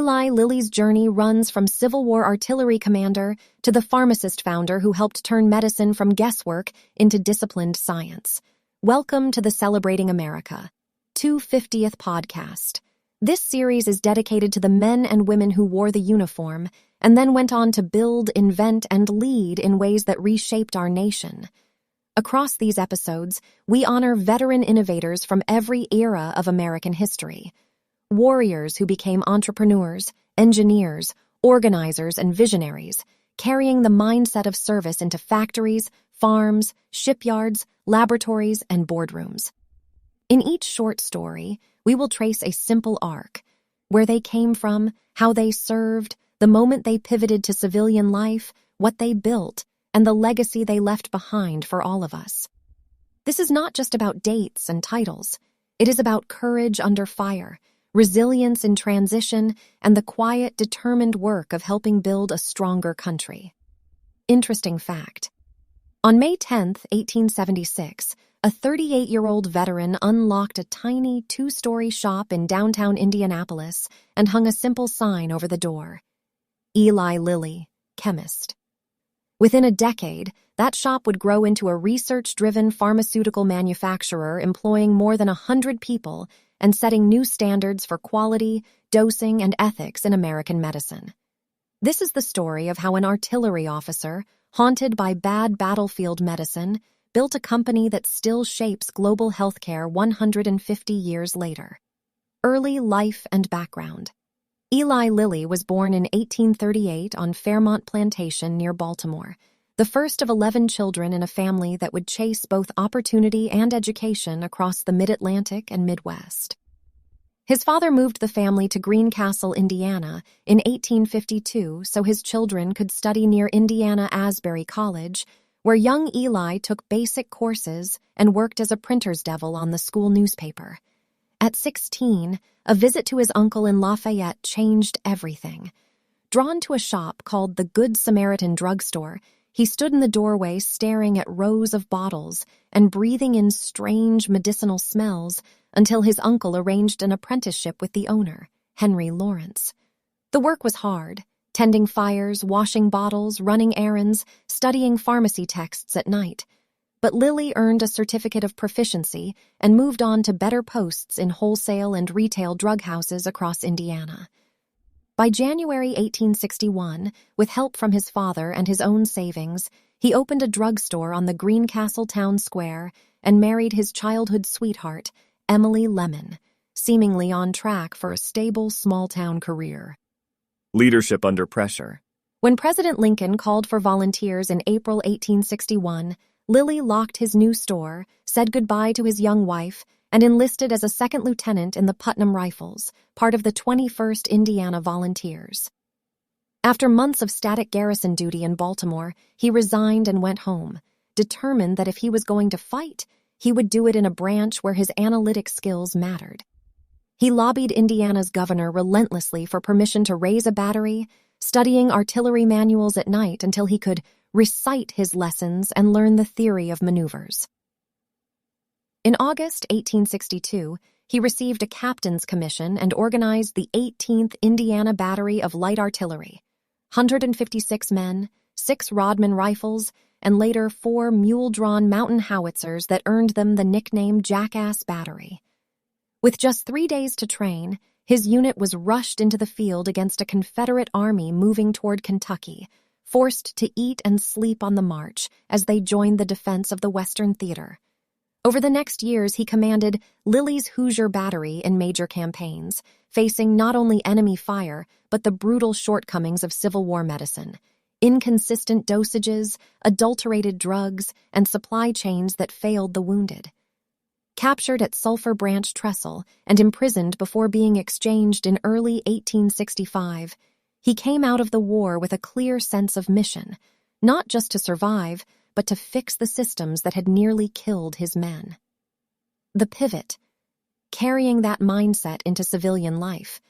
Eli Lilly's journey runs from Civil War artillery commander to the pharmacist founder who helped turn medicine from guesswork into disciplined science. Welcome to the Celebrating America 250th podcast. This series is dedicated to the men and women who wore the uniform and then went on to build, invent, and lead in ways that reshaped our nation. Across these episodes, we honor veteran innovators from every era of American history. Warriors who became entrepreneurs, engineers, organizers, and visionaries, carrying the mindset of service into factories, farms, shipyards, laboratories, and boardrooms. In each short story, we will trace a simple arc: where they came from, how they served, the moment they pivoted to civilian life, what they built, and the legacy they left behind for all of us. This is not just about dates and titles. It is about courage under fire, resilience in transition, and the quiet, determined work of helping build a stronger country. Interesting fact. On May 10, 1876, a 38-year-old veteran unlocked a tiny two-story shop in downtown Indianapolis and hung a simple sign over the door: Eli Lilly, chemist. Within a decade, that shop would grow into a research-driven pharmaceutical manufacturer employing more than 100 people and setting new standards for quality, dosing, and ethics in American medicine. This is the story of how an artillery officer, haunted by bad battlefield medicine, built a company that still shapes global healthcare 150 years later. Early life and background. Eli Lilly was born in 1838 on Fairmount Plantation near Baltimore, the first of 11 children in a family that would chase both opportunity and education across the Mid-Atlantic and Midwest. His father moved the family to Greencastle, Indiana, in 1852 so his children could study near Indiana Asbury College, where young Eli took basic courses and worked as a printer's devil on the school newspaper. At 16, a visit to his uncle in Lafayette changed everything. Drawn to a shop called the Good Samaritan Drugstore, he stood in the doorway staring at rows of bottles and breathing in strange medicinal smells until his uncle arranged an apprenticeship with the owner, Henry Lawrence. The work was hard: tending fires, washing bottles, running errands, studying pharmacy texts at night. But Lilly earned a certificate of proficiency and moved on to better posts in wholesale and retail drug houses across Indiana. By January 1861, with help from his father and his own savings, he opened a drugstore on the Greencastle Town Square and married his childhood sweetheart, Emily Lemon, seemingly on track for a stable small-town career. Leadership under pressure. When President Lincoln called for volunteers in April 1861, Lilly locked his new store, said goodbye to his young wife, and enlisted as a second lieutenant in the Putnam Rifles, part of the 21st Indiana Volunteers. After months of static garrison duty in Baltimore, he resigned and went home, determined that if he was going to fight, he would do it in a branch where his analytic skills mattered. He lobbied Indiana's governor relentlessly for permission to raise a battery, studying artillery manuals at night until he could recite his lessons and learn the theory of maneuvers. In August 1862, he received a captain's commission and organized the 18th Indiana Battery of Light Artillery, 156 men, 6 Rodman rifles, and later 4 mule-drawn mountain howitzers that earned them the nickname Jackass Battery. With just 3 days to train, his unit was rushed into the field against a Confederate army moving toward Kentucky, forced to eat and sleep on the march as they joined the defense of the Western Theater. Over the next years, he commanded Lilly's Hoosier battery in major campaigns, facing not only enemy fire, but the brutal shortcomings of Civil War medicine: inconsistent dosages, adulterated drugs, and supply chains that failed the wounded. Captured at Sulphur Branch Trestle and imprisoned before being exchanged in early 1865, he came out of the war with a clear sense of mission, not just to survive, but to fix the systems that had nearly killed his men. The pivot, carrying that mindset into civilian life.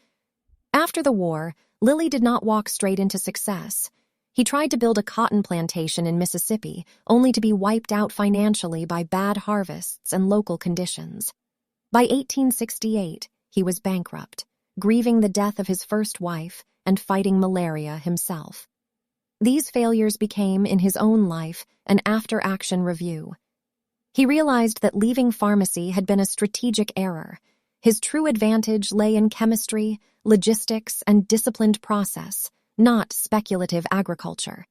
After the war, Lilly did not walk straight into success. He tried to build a cotton plantation in Mississippi, only to be wiped out financially by bad harvests and local conditions. By 1868, he was bankrupt, grieving the death of his first wife, and fighting malaria himself. These failures became, in his own life, an after-action review. He realized that leaving pharmacy had been a strategic error. His true advantage lay in chemistry, logistics, and disciplined process, not speculative agriculture.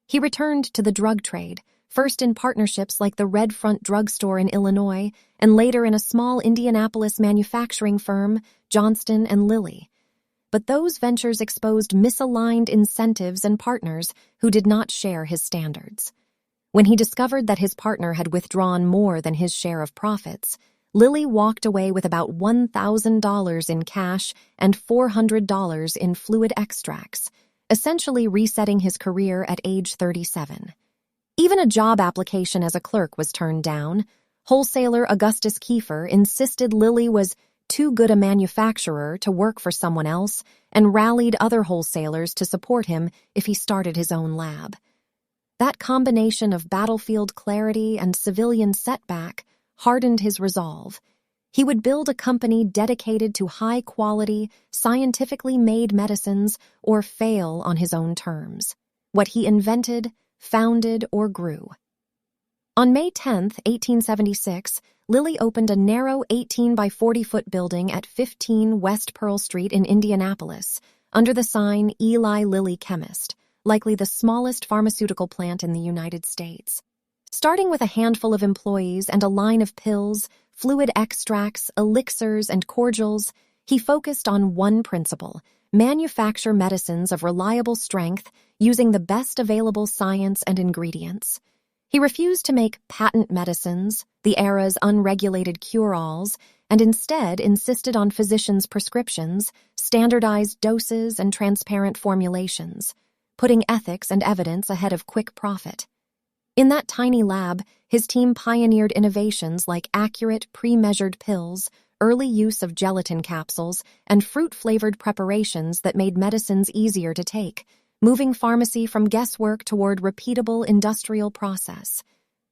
He returned to the drug trade, first in partnerships like the Red Front Drugstore in Illinois, and later in a small Indianapolis manufacturing firm, Johnston & Lilly. But those ventures exposed misaligned incentives and partners who did not share his standards. When he discovered that his partner had withdrawn more than his share of profits, Lilly walked away with about $1,000 in cash and $400 in fluid extracts, essentially resetting his career at age 37. Even a job application as a clerk was turned down. Wholesaler Augustus Kiefer insisted Lilly was too good a manufacturer to work for someone else and rallied other wholesalers to support him if he started his own lab. That combination of battlefield clarity and civilian setback hardened his resolve. He would build a company dedicated to high-quality, scientifically made medicines or fail on his own terms. What he invented, founded, or grew. On May 10, 1876, Lilly opened a narrow 18 by 40-foot building at 15 West Pearl Street in Indianapolis, under the sign Eli Lilly Chemist, likely the smallest pharmaceutical plant in the United States. Starting with a handful of employees and a line of pills, fluid extracts, elixirs, and cordials, he focused on one principle: manufacture medicines of reliable strength using the best available science and ingredients. He refused to make patent medicines, the era's unregulated cure-alls, and instead insisted on physicians' prescriptions, standardized doses, and transparent formulations, putting ethics and evidence ahead of quick profit. In that tiny lab, his team pioneered innovations like accurate, pre-measured pills, early use of gelatin capsules, and fruit-flavored preparations that made medicines easier to take, moving pharmacy from guesswork toward repeatable industrial process.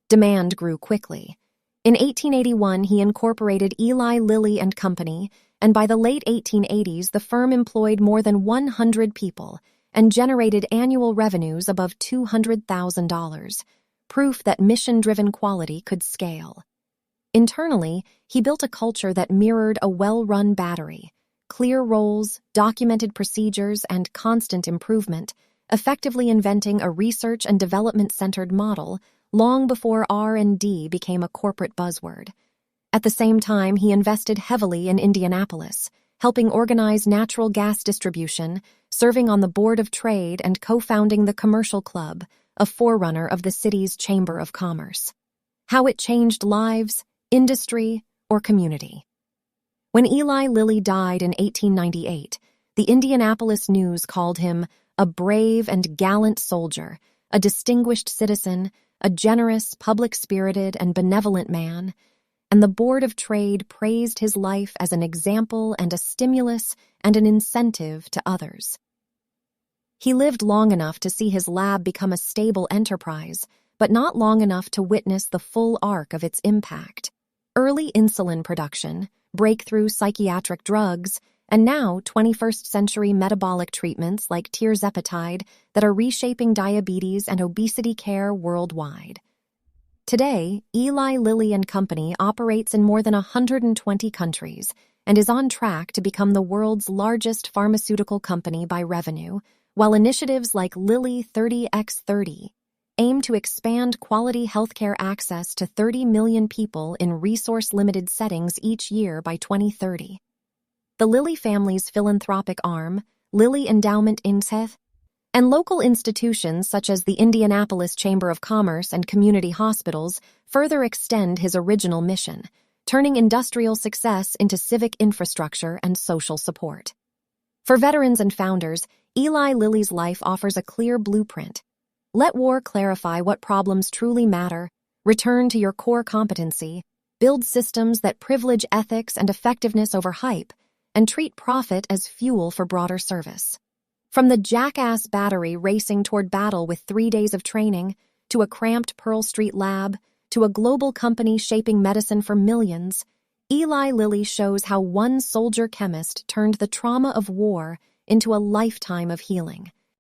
Demand grew quickly. In 1881, he incorporated Eli Lilly and Company, and by the late 1880s, the firm employed more than 100 people and generated annual revenues above $200,000, proof that mission-driven quality could scale. Internally, he built a culture that mirrored a well-run battery: clear roles, documented procedures, and constant improvement, effectively inventing a research and development-centered model long before R&D became a corporate buzzword. At the same time, he invested heavily in Indianapolis, helping organize natural gas distribution, serving on the board of trade, and co-founding the Commercial Club, a forerunner of the city's Chamber of Commerce. How it changed lives, industry, or community. When Eli Lilly died in 1898, the Indianapolis News called him a brave and gallant soldier, a distinguished citizen, a generous, public-spirited, and benevolent man, and the Board of Trade praised his life as an example and a stimulus and an incentive to others. He lived long enough to see his lab become a stable enterprise, but not long enough to witness the full arc of its impact. Early insulin production, breakthrough psychiatric drugs, and now 21st-century metabolic treatments like tirzepatide that are reshaping diabetes and obesity care worldwide. Today, Eli Lilly and Company operates in more than 120 countries and is on track to become the world's largest pharmaceutical company by revenue, while initiatives like Lilly 30x30 aim to expand quality healthcare access to 30 million people in resource-limited settings each year by 2030. The Lilly family's philanthropic arm, Lilly Endowment Inc., and local institutions such as the Indianapolis Chamber of Commerce and community hospitals further extend his original mission, turning industrial success into civic infrastructure and social support. For veterans and founders, Eli Lilly's life offers a clear blueprint. Let war clarify what problems truly matter, return to your core competency, build systems that privilege ethics and effectiveness over hype, and treat profit as fuel for broader service. From the jackass battery racing toward battle with 3 days of training, to a cramped Pearl Street lab, to a global company shaping medicine for millions, Eli Lilly shows how one soldier chemist turned the trauma of war into a lifetime of healing.